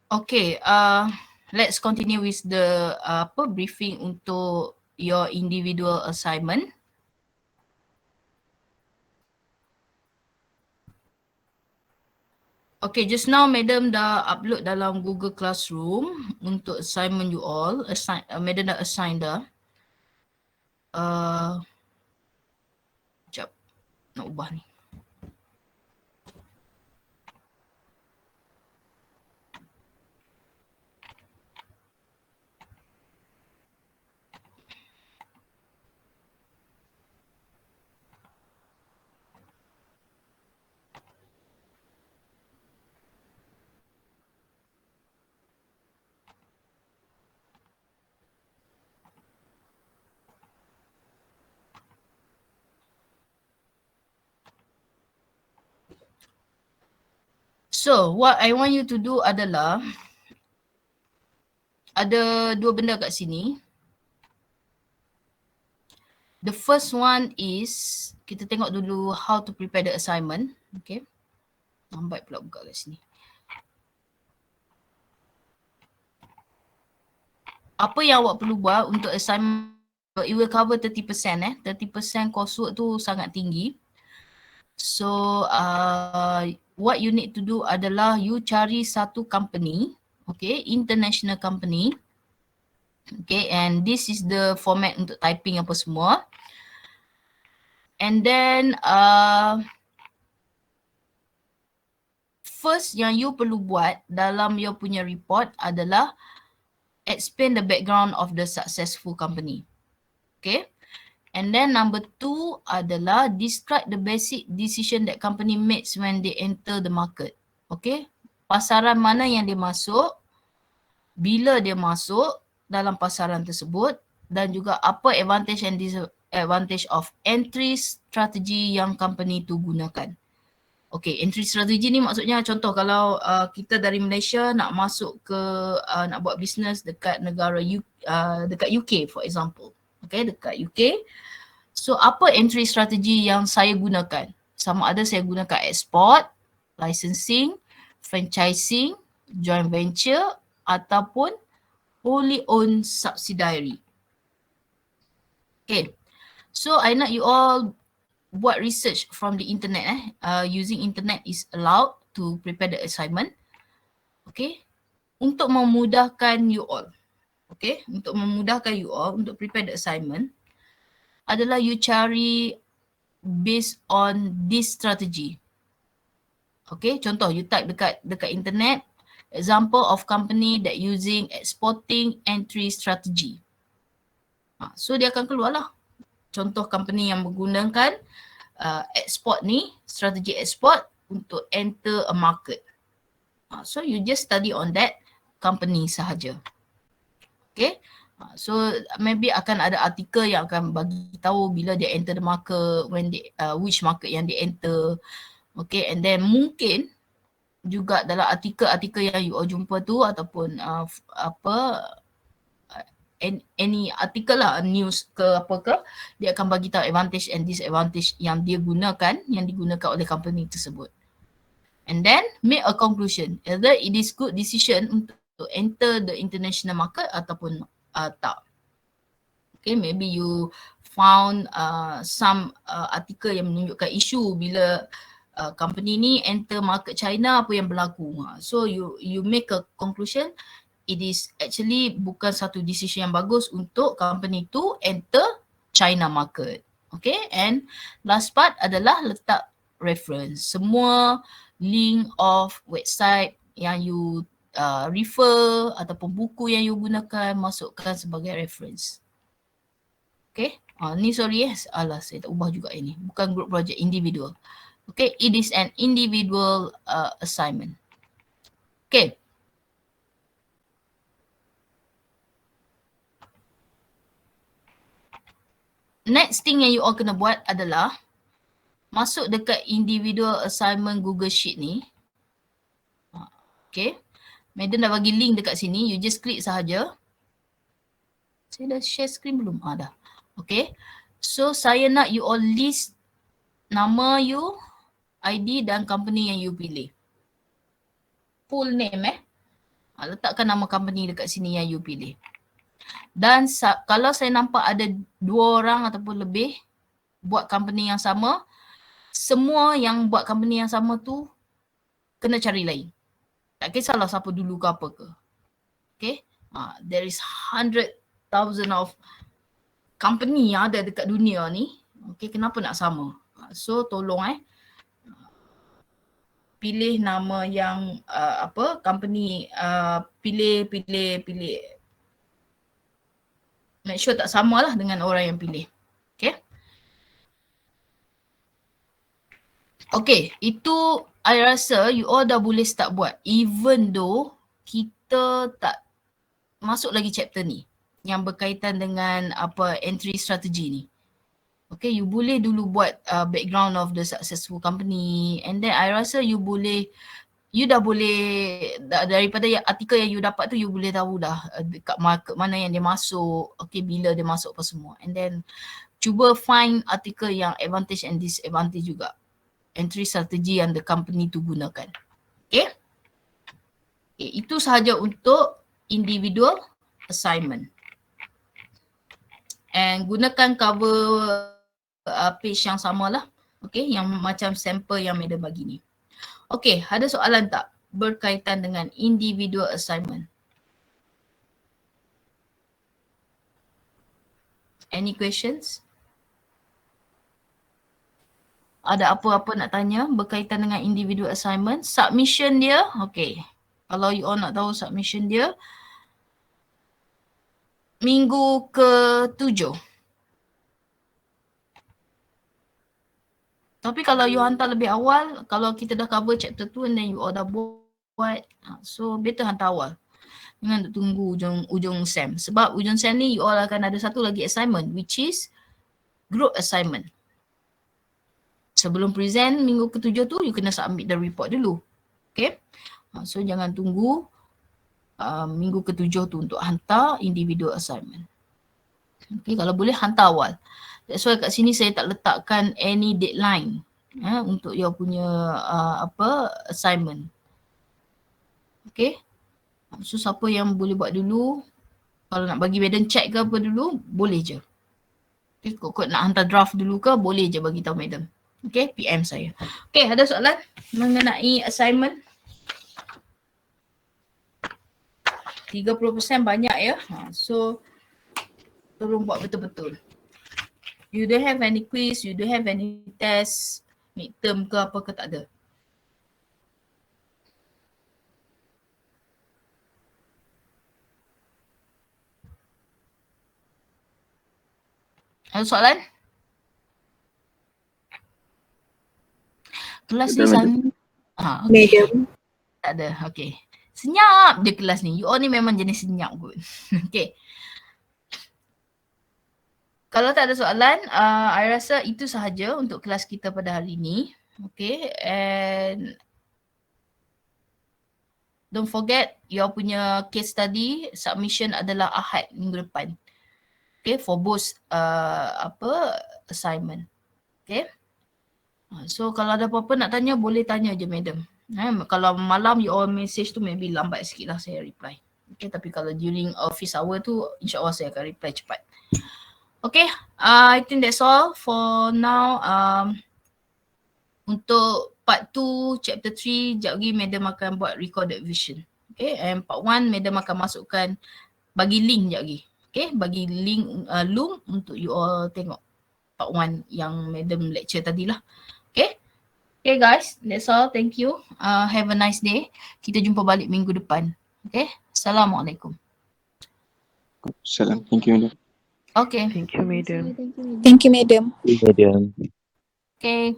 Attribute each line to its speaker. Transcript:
Speaker 1: Okay, let's continue with the briefing untuk your individual assignment. Okay, just now Madam dah upload dalam Google Classroom untuk assignment you all. Madam dah assign dah. Sekejap, nak ubah ni. So, what I want you to do adalah ada dua benda kat sini. The first one is, kita tengok dulu how to prepare the assignment. Okay. Lambat pula buka kat sini. Apa yang awak perlu buat untuk assignment, it will cover 30%. 30% coursework tu sangat tinggi. So, what you need to do adalah you cari satu company, okay, international company. Okay, and this is the format untuk typing apa semua. And then, first yang you perlu buat dalam you punya report adalah explain the background of the successful company. Okay. And then number 2 adalah describe the basic decision that company makes when they enter the market. Okay. Pasaran mana yang dia masuk, bila dia masuk dalam pasaran tersebut, dan juga apa advantage and disadvantage of entry strategy yang company tu gunakan. Okay, entry strategy ni maksudnya contoh kalau kita dari Malaysia nak masuk ke nak buat bisnes dekat negara dekat UK for example. Okay, dekat UK. So apa entry strategy yang saya gunakan? Sama ada saya gunakan export, licensing, franchising, joint venture ataupun wholly owned subsidiary. Okay, so I nak you all buat research from the internet. Using internet is allowed to prepare the assignment. Okay, untuk memudahkan you all. Okay, untuk memudahkan you all untuk prepare the assignment adalah you cari based on this strategy. Okay, contoh you type dekat internet, example of company that using exporting entry strategy. So dia akan keluar lah contoh company yang menggunakan export ni, strategi export untuk enter a market. So you just study on that company sahaja. Okay. So maybe akan ada artikel yang akan bagi tahu bila dia enter the market, when they, which market yang dia enter. Okay, and then mungkin juga dalam artikel-artikel yang you all jumpa tu ataupun any artikel lah, news ke apa ke, dia akan bagi tahu advantage and disadvantage yang dia gunakan, yang digunakan oleh company tersebut. And then make a conclusion whether it is good decision untuk enter the international market ataupun tak. Okay, maybe you found some artikel yang menunjukkan isu bila company ni enter market China, apa yang berlaku. So you make a conclusion, it is actually bukan satu decision yang bagus untuk company tu enter China market. Okay, and last part adalah letak reference. Semua link of website yang you refer ataupun buku yang you gunakan, masukkan sebagai reference. Okay, ni sorry alah saya tak ubah juga ini. Bukan group project, individual. Okay, it is an individual assignment. Okay. Next thing yang you all kena buat adalah masuk dekat individual assignment Google Sheet ni. Okay. Madam dah bagi link dekat sini. You just klik sahaja. Saya dah share screen belum? Dah. Okay. So saya nak you all list nama you, ID dan company yang you pilih. Full name Letakkan nama company dekat sini yang you pilih. Dan kalau saya nampak ada 2 orang ataupun lebih buat company yang sama, semua yang buat company yang sama tu kena cari lain. Tak kisahlah siapa dulu ke apa ke. Okay. There is 100,000 of company yang ada dekat dunia ni. Okay, kenapa nak sama? So tolong pilih nama yang company, pilih. Make sure tak samalah dengan orang yang pilih. Okay. Okay, itu I rasa you all dah boleh start buat. Even though kita tak masuk lagi chapter ni yang berkaitan dengan entry strategy ni. Okay, you boleh dulu buat background of the successful company, and then I rasa you dah boleh daripada artikel yang you dapat tu, you boleh tahu dah dekat market mana yang dia masuk, okay, bila dia masuk apa semua, and then cuba find artikel yang advantage and disadvantage juga, entry strategy yang the company tu gunakan. Okay, itu sahaja untuk individual assignment. And gunakan cover page yang samalah. Okay, yang macam sampel yang Madam bagi ni. Okay, ada soalan tak berkaitan dengan individual assignment? Any questions? Ada apa-apa nak tanya berkaitan dengan individual assignment? Submission dia, okay. Kalau you all nak tahu submission dia, minggu ke-7. Tapi kalau you hantar lebih awal, kalau kita dah cover chapter 2 and then you all dah buat, so better hantar awal. Jangan tunggu ujung SEM. Sebab ujung SEM ni you all akan ada satu lagi assignment, which is group assignment. Sebelum present minggu ke-7 tu, you kena submit the report dulu. Okay. So jangan tunggu minggu ke-7 tu untuk hantar individual assignment. Okay, kalau boleh hantar awal. That's why kat sini saya tak letakkan any deadline untuk you punya assignment. Okay. So siapa yang boleh buat dulu, kalau nak bagi Madam check ke apa dulu, boleh je. Okay, kok nak hantar draft dulu ke, boleh je bagi tahu Madam. Okay, PM saya. Okay, ada soalan mengenai assignment? 30% banyak ya. So tolong buat betul-betul. You don't have any quiz, you don't have any test, midterm ke apa ke, tak ada. Ada soalan? Kelas ni okay.
Speaker 2: Madam.
Speaker 1: Tak ada, okay. Senyap je kelas ni. You all ni memang jenis senyap kot. Okay. Kalau tak ada soalan, I rasa itu sahaja untuk kelas kita pada hari ini. Okay, and don't forget your punya case study submission adalah Ahad minggu depan. Okay, for both assignment. Okay. So kalau ada apa-apa nak tanya, boleh tanya je Madam. Kalau malam you all message tu maybe lambat sikit lah saya reply. Okay, tapi kalau during office hour tu insyaAllah saya akan reply cepat. Okay, I think that's all for now. Untuk part 2, chapter 3, sekejap lagi Madam akan buat recorded vision. Okay, and part 1 Madam akan masukkan, bagi link sekejap lagi. Okay, bagi link Loom untuk you all tengok part 1 yang Madam lecture tadi lah. Okay. Okay guys, that's all. Thank you. Have a nice day. Kita jumpa balik minggu depan. Okay. Assalamualaikum.
Speaker 3: Salam. Thank you, Madam.
Speaker 1: Okay.
Speaker 4: Thank you, Madam.
Speaker 2: Thank you, Madam.
Speaker 3: Madam.
Speaker 1: Okay.